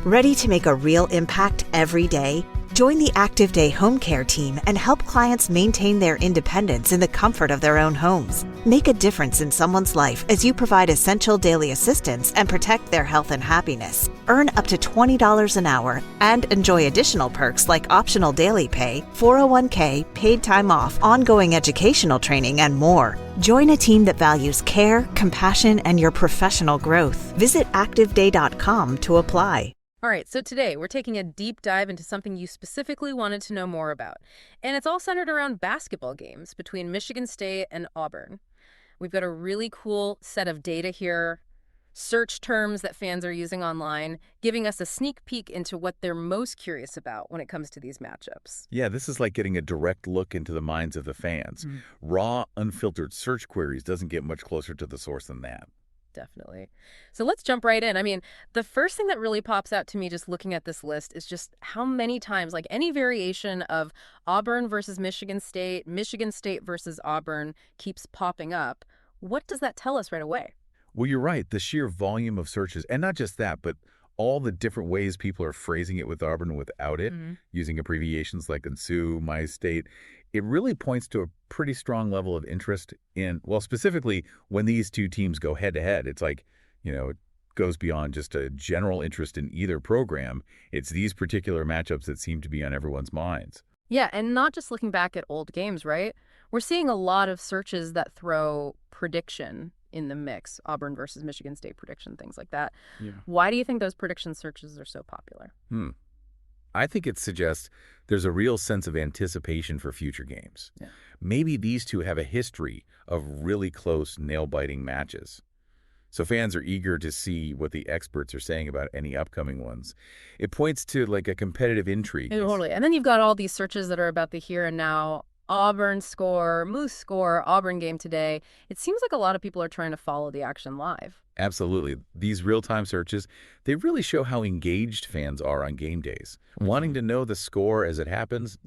Ready to make a real impact every day? Join the Active Day Home Care team and help clients maintain their independence in the comfort of their own homes. Make a difference in someone's life as you provide essential daily assistance and protect their health and happiness. Earn up to $20 an hour and enjoy additional perks like optional daily pay, 401k, paid time off, ongoing educational training, and more. Join a team that values care, compassion, and your professional growth. Visit activeday.com to apply. All right, so today we're taking a deep dive into something you specifically wanted to know more about. And it's all centered around basketball games between Michigan State and Auburn. We've got a really cool set of data here, search terms that fans are using online, giving us a sneak peek into what they're most curious about when it comes to these matchups. Yeah, this is like getting a direct look into the minds of the fans. Raw, unfiltered search queries doesn't get much closer to the source than that. Definitely. So let's jump right in. I mean, the first thing that really pops out to me just looking at this list is just how many times, like any variation of Auburn versus Michigan State versus Auburn keeps popping up. What does that tell us right away? Well, you're right. The sheer volume of searches, and not just that, but all the different ways people are phrasing it with Auburn and without it, using abbreviations like NSU, My State, it really points to a pretty strong level of interest in, well, specifically when these two teams go head-to-head. It's like, it goes beyond just a general interest in either program. It's these particular matchups that seem to be on everyone's minds. Yeah, and not just looking back at old games, right? We're seeing a lot of searches that throw prediction in the mix, Auburn versus Michigan State prediction, things like that. Yeah. Why do you think those prediction searches are so popular? I think it suggests there's a real sense of anticipation for future games. Yeah. Maybe these two have a history of really close, nail-biting matches. So fans are eager to see what the experts are saying about any upcoming ones. It points to like a competitive intrigue. Yeah, totally. And then you've got all these searches that are about the here and now. Auburn score, Moose score, Auburn game today. It seems like a lot of people are trying to follow the action live. Absolutely. These real-time searches, they really show how engaged fans are on game days. Wanting to know the score as it happens,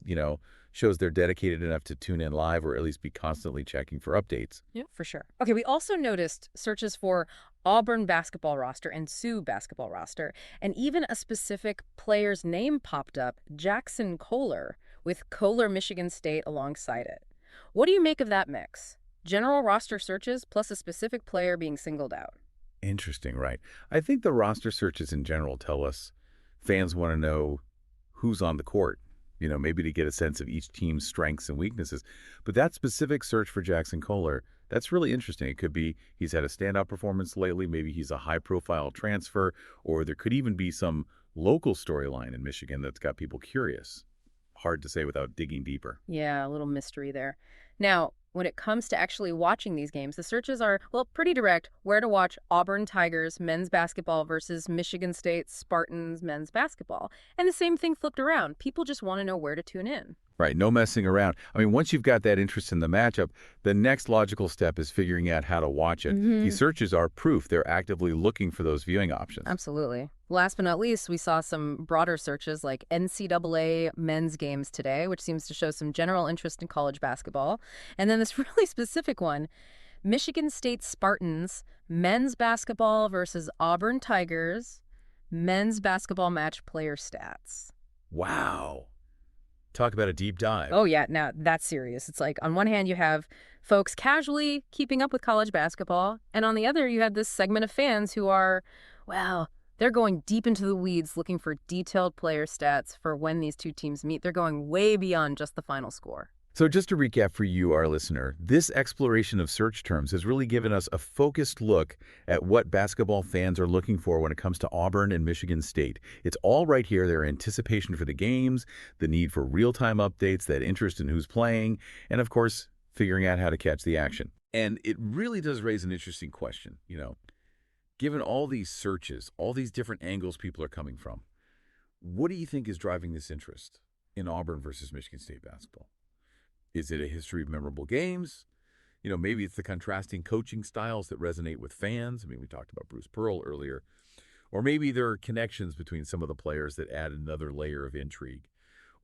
shows they're dedicated enough to tune in live or at least be constantly checking for updates. Yeah, for sure. Okay, we also noticed searches for Auburn basketball roster and Sioux basketball roster, and even a specific player's name popped up, Jackson Kohler, with Kohler Michigan State alongside it. What do you make of that mix? General roster searches plus a specific player being singled out. Interesting, right? I think the roster searches in general tell us fans want to know who's on the court, maybe to get a sense of each team's strengths and weaknesses. But that specific search for Jackson Kohler, that's really interesting. It could be he's had a standout performance lately, maybe he's a high-profile transfer, or there could even be some local storyline in Michigan that's got people curious. Hard to say without digging deeper. Yeah, a little mystery there. Now, when it comes to actually watching these games, the searches are, pretty direct. Where to watch Auburn Tigers men's basketball versus Michigan State Spartans men's basketball. And the same thing flipped around. People just want to know where to tune in. Right, no messing around. I mean, once you've got that interest in the matchup, the next logical step is figuring out how to watch it. These searches are proof they're actively looking for those viewing options. Absolutely. Last but not least, we saw some broader searches like NCAA men's games today, which seems to show some general interest in college basketball. And then this really specific one, Michigan State Spartans men's basketball versus Auburn Tigers men's basketball match player stats. Wow. Talk about a deep dive. Oh, yeah. Now, that's serious. It's like, on one hand, you have folks casually keeping up with college basketball, and on the other, you have this segment of fans who are, they're going deep into the weeds looking for detailed player stats for when these two teams meet. They're going way beyond just the final score. So just to recap for you, our listener, this exploration of search terms has really given us a focused look at what basketball fans are looking for when it comes to Auburn and Michigan State. It's all right here, their anticipation for the games, the need for real-time updates, that interest in who's playing, and of course, figuring out how to catch the action. And it really does raise an interesting question, Given all these searches, all these different angles people are coming from, what do you think is driving this interest in Auburn versus Michigan State basketball? Is it a history of memorable games? Maybe it's the contrasting coaching styles that resonate with fans. I mean, we talked about Bruce Pearl earlier. Or maybe there are connections between some of the players that add another layer of intrigue.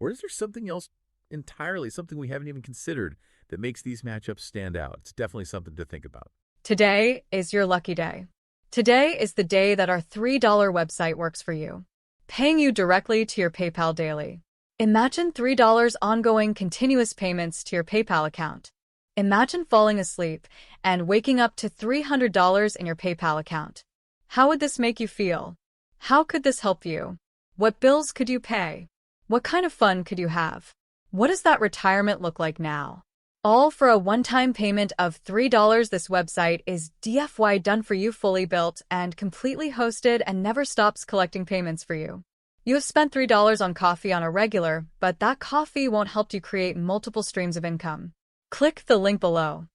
Or is there something else entirely, something we haven't even considered, that makes these matchups stand out? It's definitely something to think about. Today is your lucky day. Today is the day that our $3 website works for you. paying you directly to your PayPal daily. Imagine $3 ongoing continuous payments to your PayPal account. Imagine falling asleep and waking up to $300 in your PayPal account. How would this make you feel? How could this help you? What bills could you pay? What kind of fun could you have? What does that retirement look like now? All for a one-time payment of $3. This website is DFY done for you, fully built and completely hosted, and never stops collecting payments for you. You have spent $3 on coffee on a regular, but that coffee won't help you create multiple streams of income. Click the link below.